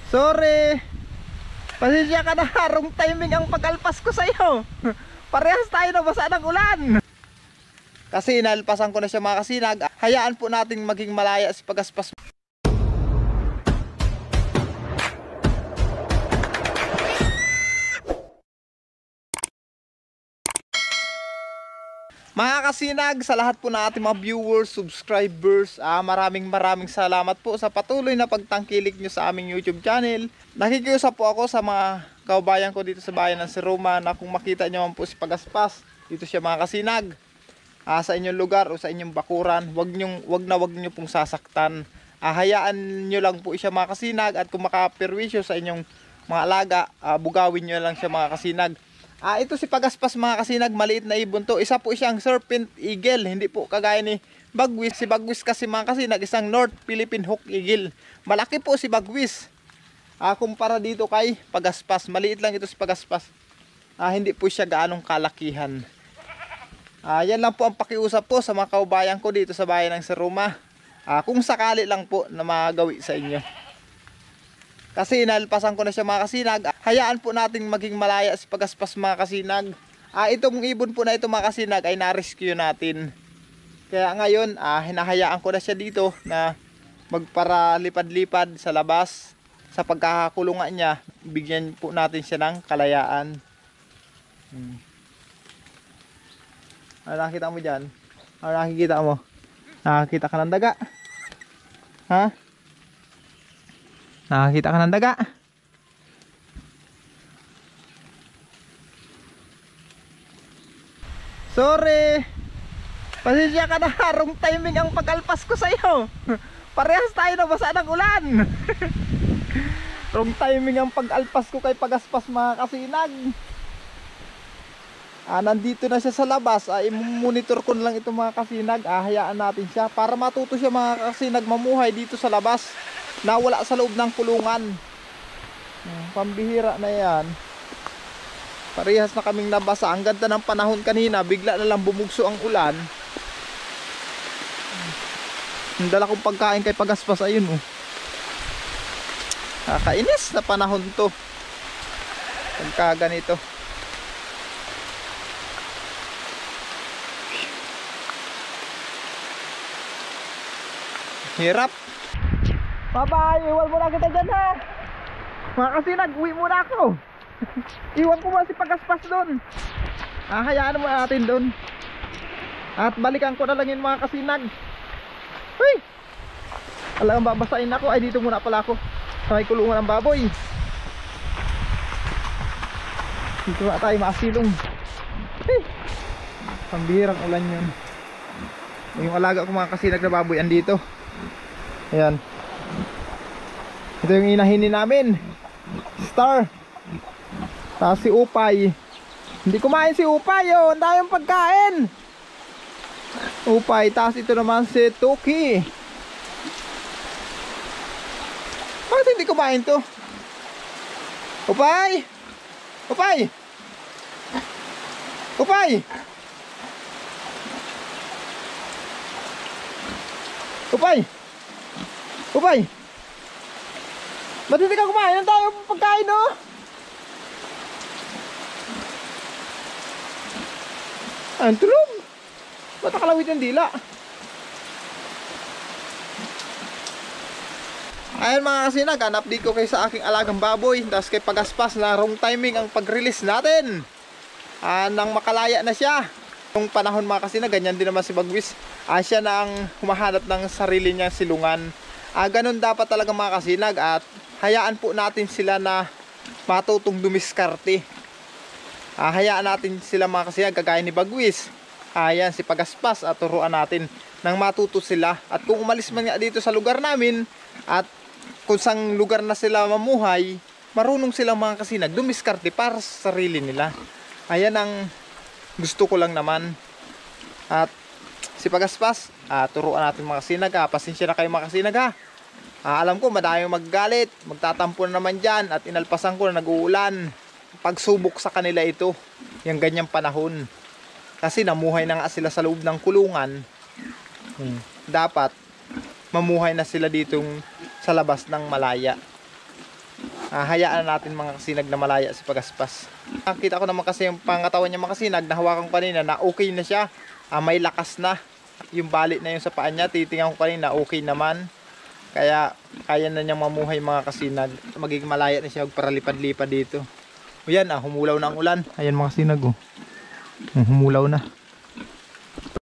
Sorry. Pasensya ka na, wrong timing ang pag-alpas ko sa'yo. Parehas tayo nabasa ng ulan. Kasi inalpasan ko na siya mga kasinag. Hayaan po nating maging malaya si pagaspas. Mga kasinag, sa lahat po na ating mga viewers, subscribers, maraming salamat po sa patuloy na pagtangkilik nyo sa aming YouTube channel. Nakikiusap po ako sa mga kaubayan ko dito sa bayan ng Siroma na kung makita nyo man po si Pagaspas, dito siya mga kasinag, sa inyong lugar o sa inyong bakuran, wag nyo pong sasaktan. Hayaan nyo lang po siya mga kasinag, at kung makapirwisyo sa inyong mga alaga, bugawin nyo lang siya mga kasinag. Ito si Pagaspas mga kasinag, maliit na ibon to. Isa po siyang serpent eagle, hindi po kagaya ni Bagwis. Si Bagwis kasi mga kasinag, isang North Philippine Hawk Eagle. Malaki po si Bagwis. Kumpara dito kay Pagaspas, maliit lang ito si Pagaspas. Hindi po siya gaanong kalakihan. Yan lang po ang pakiusap po sa mga kaubayan ko dito sa bayan ng Siroma. Kung sakali lang po na magawi sa inyo. Kasi inalpasan ko na siya mga kasinag. Hayaan po natin maging malaya si Pagaspas mga kasinag. Itong ibon po na ito mga kasinag ay na-rescue natin. Kaya ngayon hinahayaan ko na siya dito na magparalipad-lipad sa labas. Sa pagkakakulungan niya, bigyan po natin siya ng kalayaan. Nakikita mo dyan? Nakikita mo? Nakikita ka ng daga? Ha? Nakakita ka ng daga? Sorry. Pasensya ka na, wrong timing ang pag-alpas ko sa'yo. Parehas tayo nabasa ng ulan. Wrong timing ang pag-alpas ko kay Pagaspas mga kasinag. Nandito na siya sa labas. I-monitor ko lang ito mga kasinag. Hayaan natin siya para matuto siya mga kasinag mamuhay dito sa labas. Nawala sa loob ng kulungan. Pambihira na yan. Parehas na kaming nabasa. Ang ganda ng panahon kanina, bigla na lang bumugso ang ulan. Ang dala kong pagkain kay Pagaspas, ayun Kakainis na panahon to pagka ganito. Hirap. Bye-bye, iwan mo na kita dyan ha. Mga kasinag, uwi muna ako. Iwan ko ba si Pagaspas doon. Hayaan mo natin doon. At balikan ko na lang yun mga kasinag. Uy! Alam, babasain ako. Ay, dito muna pala ako sa may kulungan ng baboy. Dito na tayo maasilong. Pambihirang ulan yun. Yung alaga ko mga kasinag na baboy andito. Ayan. Ito yung inahinin namin, Star. Tapos si Upay. Hindi kumain si Upay, ang daming pagkain. Upay. Tapos ito naman si Tuki. Bakit hindi kumain to? Upay! Upay! Upay! Upay! Upay! Ba't hindi ka kumain? Ang tayo pagkain Ang tulog. Ba't nakalawit yung dila? Ayan mga kasinag, update ko kayo sa aking alagang baboy. Tapos kay Pagaspas na wrong timing ang pag-release natin. Nang makalaya na siya. Yung panahon mga kasinag, ganyan din naman si Bagwis. Siya na ang humahanap ng sarili niyang silungan. Ganun dapat talaga mga kasinag. At hayaan po natin sila na matutong dumiskarte. Hayaan natin sila mga kasinag kagaya ni Bagwis. Ayan si Pagaspas at turuan natin nang matuto sila. At kung umalis man nga dito sa lugar namin at kung sang lugar na sila mamuhay, marunong silang mga kasinag dumiskarte para sa sarili nila. Ayan ang gusto ko lang naman. At si Pagaspas, turuan natin mga kasinag. Pasensya na kayo mga kasinag alam ko madaming maggalit, magtatampo na naman dyan. At inalpasan ko na nag-uulan. Pagsubok sa kanila ito, yung ganyang panahon. Kasi namuhay na nga sila sa loob ng kulungan. Dapat mamuhay na sila ditong sa labas ng malaya. hayaan natin mga kasinag na malaya si Pagaspas. Nakita ko naman kasi yung pangatawan niya mga kasinag, nahawakan ko kanina na okay na siya. May lakas na. Yung bali na yung sa paa niya, titingnan ko kanina, okay naman. Kaya kaya na niyang mamuhay mga kasinag. Magiging malaya na siya magparalipad-lipad dito. O yan, humulaw na ang ulan. Ayan mga kasinag, humulaw na.